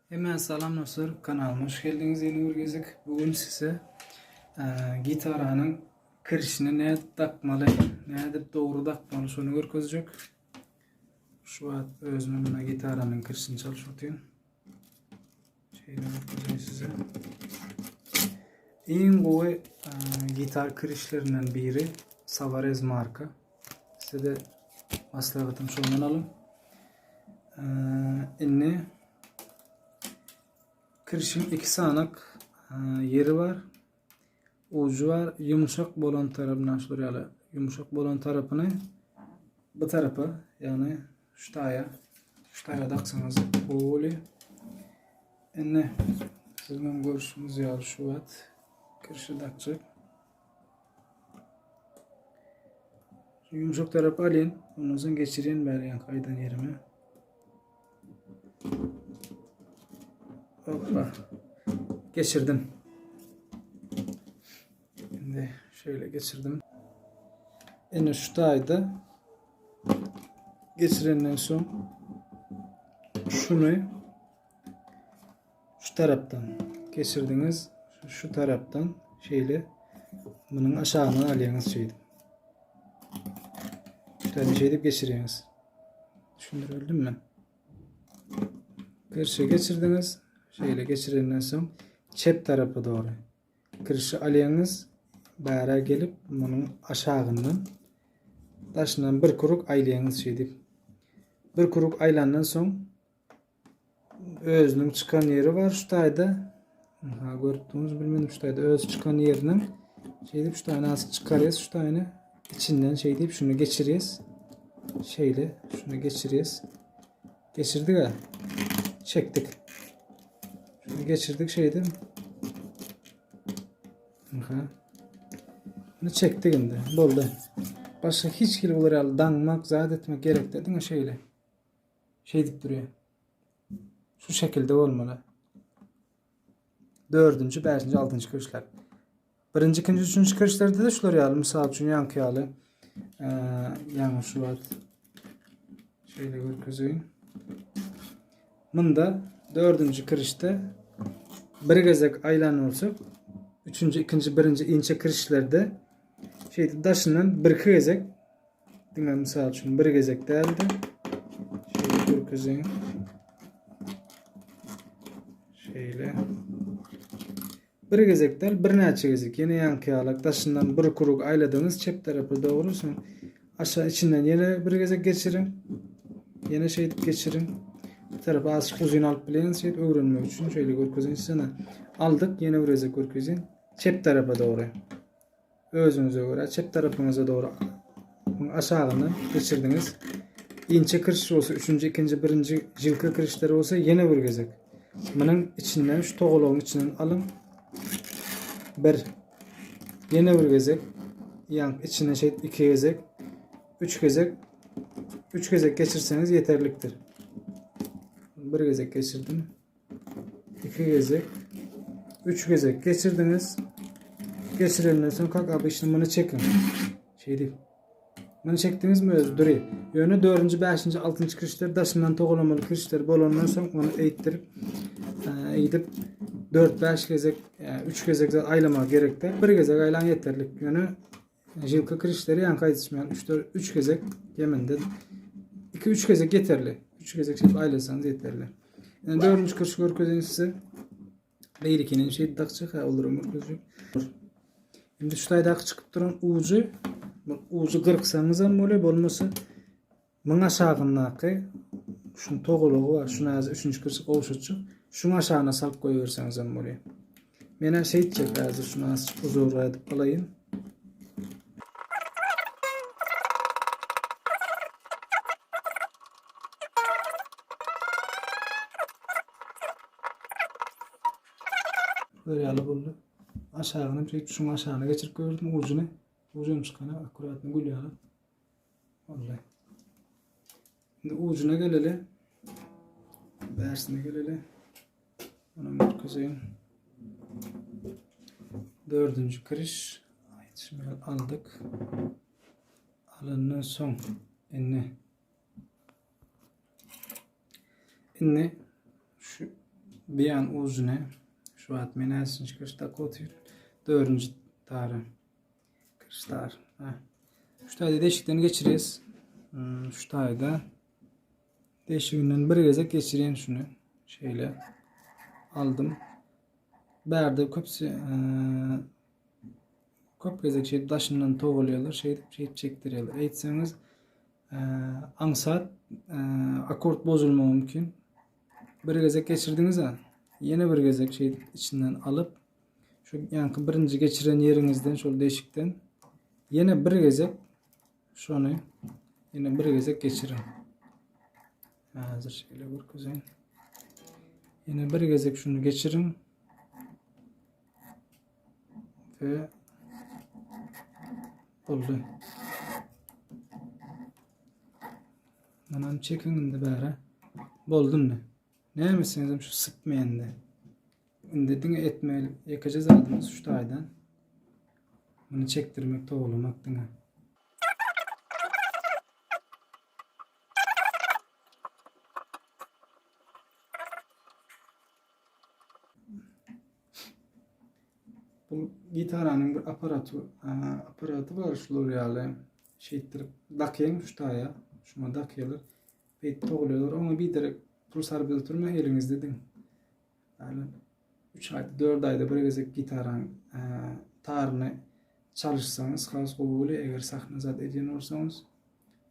Hemen salam dostlar, kanalıma hoş geldiniz. Yeni bir gezik. Bugün size gitara'nın kirişini ne takmalı, ne de doğru takmalı şunu görkezecek. Şu an özümün gitara'nın kirişini çalışıyorum. Şeyini görkezeyim size. En koyu gitar kirişlerinden biri Savarez marka. Size de maslahatım şundan alın. İnne kirişin iki sanak yeri var. Ucu var. Yumuşak bolan tarafına şuraya yumuşak bolan tarafını bu tarafa yani şu taya taksanız böyle. Enne sizden görüşümüz ya şu at kirişi takacak. Yumuşak tarafı alayım. Ondan sonra geçireyim ben kaydan yerime. Hoppa. Geçirdim. Şimdi şöyle geçirdim. En üstteydi. Geçirenden son şunu şu taraftan geçirdiniz. Şu taraftan şeyle bunun aşağına alıyorsunuz şeydi. Bir tane şey deyip geçiriyorsunuz. Düşündürebildim mi? Kırışı geçirdiniz. Şeyle geçirenden son çep tarafı doğru. Kırışı alıyorsunuz. Beraber gelip bunun aşağından taşından bir kuruk aylayanız şey deyip. Bir kuruk aylandan son özünün çıkan yeri var. Şu tayda gördüğünüz bilmedim şu tayda öz çıkan yerinin şey deyip şu tane az çıkarıyız. Şu tane içinden şey deyip şunu geçiriyiz. Şeyle şunu geçiriyiz. Geçirdik ha. Çektik. Şunu geçirdik şeydi. Bunu çektik şimdi. Oldu. Başka hiç gibi olur danmak, zat etmek gerek dedin şeyle. Şey deyip duruyor. Şu şekilde olmalı. 4. 5. 6. kırışlar. 1. 2. 3. kırışlarda da şuları yalı. Misal için yankı yalı. Yani şu at. Şöyle görkezeyim. Bunda 4. kırışta bir gezek aylan olsa 3. 2. 1. ince kırışlarda şeyde daşından bir gezek dinlen misal için bir gezek değildi. Şöyle görkezeyim. Şöyle bir gezek değil bir neçe gezek yine yankı alak daşından bir kuruk ayladığınız çep tarafı doğrusun aşağı içinden yine bir gezek geçirin yine şey geçirin bu tarafa az uzun alıp bilen şey öğrenmek için şöyle görkezeyim sana aldık yine bir gezek görkezeyim çep tarafa doğru özünüze göre çep tarafınıza doğru aşağıdan geçirdiniz ince kırış olsa 3. 2. 1. Jilka kırışları olsa yine bir gezek bunun içinden şu toğuluğun içinden alın bir yine bir gezek yan içine şey 2 gezek 3 gezek geçirseniz yeterliktir. Bir gezek geçirdim 2 gezek 3 gezek geçirdiniz geçirenden sonra kalk abi işte bunu çekin şey değil bunu çektiniz mi duruyor yönü 4. 5. 6. kırışlar daşından toğulamalı kırışlar bolondan sonra onu eğittirip eğitip 4-5 gezek, 3 gezek aylama gerektir. Bir gezek aylan yeterlik. Yani jilka kırışları yan kaydetmeyen 3 gezek Yemen'de 2-3 gezek yeterli. 3 gezek şey aylasanız yeterli. Yani 4. kırış görkezin size değil ikinin şey takacak olurum görkezin. Şimdi şu taydak çıkıp duran ucu kırksanız hem böyle olması bunun aşağınaki şunun toğuluğu var. Şuna 3. kırış oluşucu. Şunu aşağına salıp koyuyorsanız hem buraya. Mene şey edecek hazır. Şunu az uzun edip alayım. Böyle alıp oldu. Aşağına bir şunu aşağına geçirip koyuyordum. Ucunu çıkana akkuratını gülüyor alıp. Vallahi. Şimdi ucuna geleli. Bersine geleli. Onu merkezeyim. 4. kırış. Şimdi aldık. Alanın son. İnne. Şu bir an uzune şu at menasin çıkışta kotur. 4. tarı. Kırıştar. Şu tayda deşiklerini geçiririz. Şu tayda deşiğinden bir gezek geçireyim şunu. Şöyle aldım. Berde köp gezek şey daşından toğuluyorlar. Şey çektiriyorlar. Eğitseniz ansat akort bozulma mümkün. Bir gezek geçirdiniz ha. Yeni bir gezek şey içinden alıp şu yankı birinci geçiren yerinizden şöyle deşikten yine bir gezek şunu yine bir gezek geçirin. Hazır şöyle bir kuzey. Yine bir gezek şunu geçirin ve oldu. Anam çekin de bari. Boldun ne? Ne misiniz şu sıkmayan da. Dediğine etmeli yakacağız aldığımız şu taydan. Bunu çektirmek toğlamak dine. Bu gitara'nın bir aparatı var şu yani şeydir dakayım şu taya şuna dakıyorlar ve toğluyorlar ama bir direkt pulsar bildirme elinizde din. Yani 3 ayda 4 ayda bir gezek gitarın tarını çalışsanız xas qobuli eğer sahne zat ediyen olsanız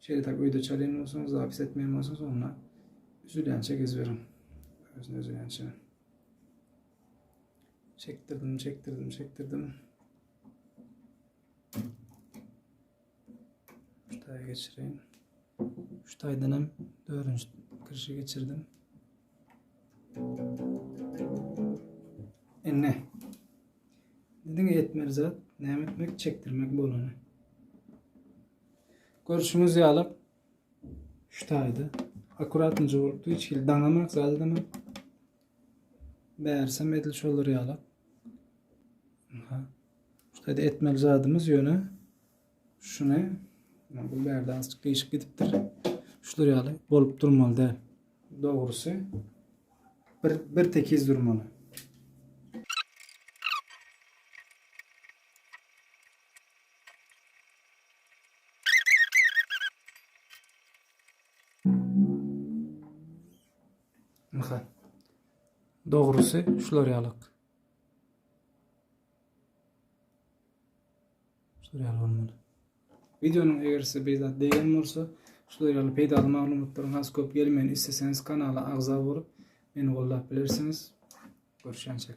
şeyde tak uyda çalın olsanız da hapis etmeyen olsanız onunla üzülyança gezverin. Özüne üzülyança. Çektirdim. Şu taya geçireyim. Şu taydan hem 4. kırışı geçirdim. Ne? Dediğin etmeli zat. Ne etmek? Çektirmek bolunu. Görüşümüzü alıp şu tayda. Akuratınca oldu. Hiç hil danamak zaten beğersem edilmiş olur yalap. Şu tayda etmeli zatımız yönü. Şunu bu berde azıcık değişik gidiptir. Şuları yalı bolup durmalı der. Doğrusu bir tekiz durmalı. Doğrusu şuları yalık. Şuları yalı olmalı. Videonun eğer size beyzat değgen olsa şuları yalı peydalı mağlumatların az köp gelmeyin isteseniz kanala ağza vurup beni qollap bilirsiniz. Görüşençek.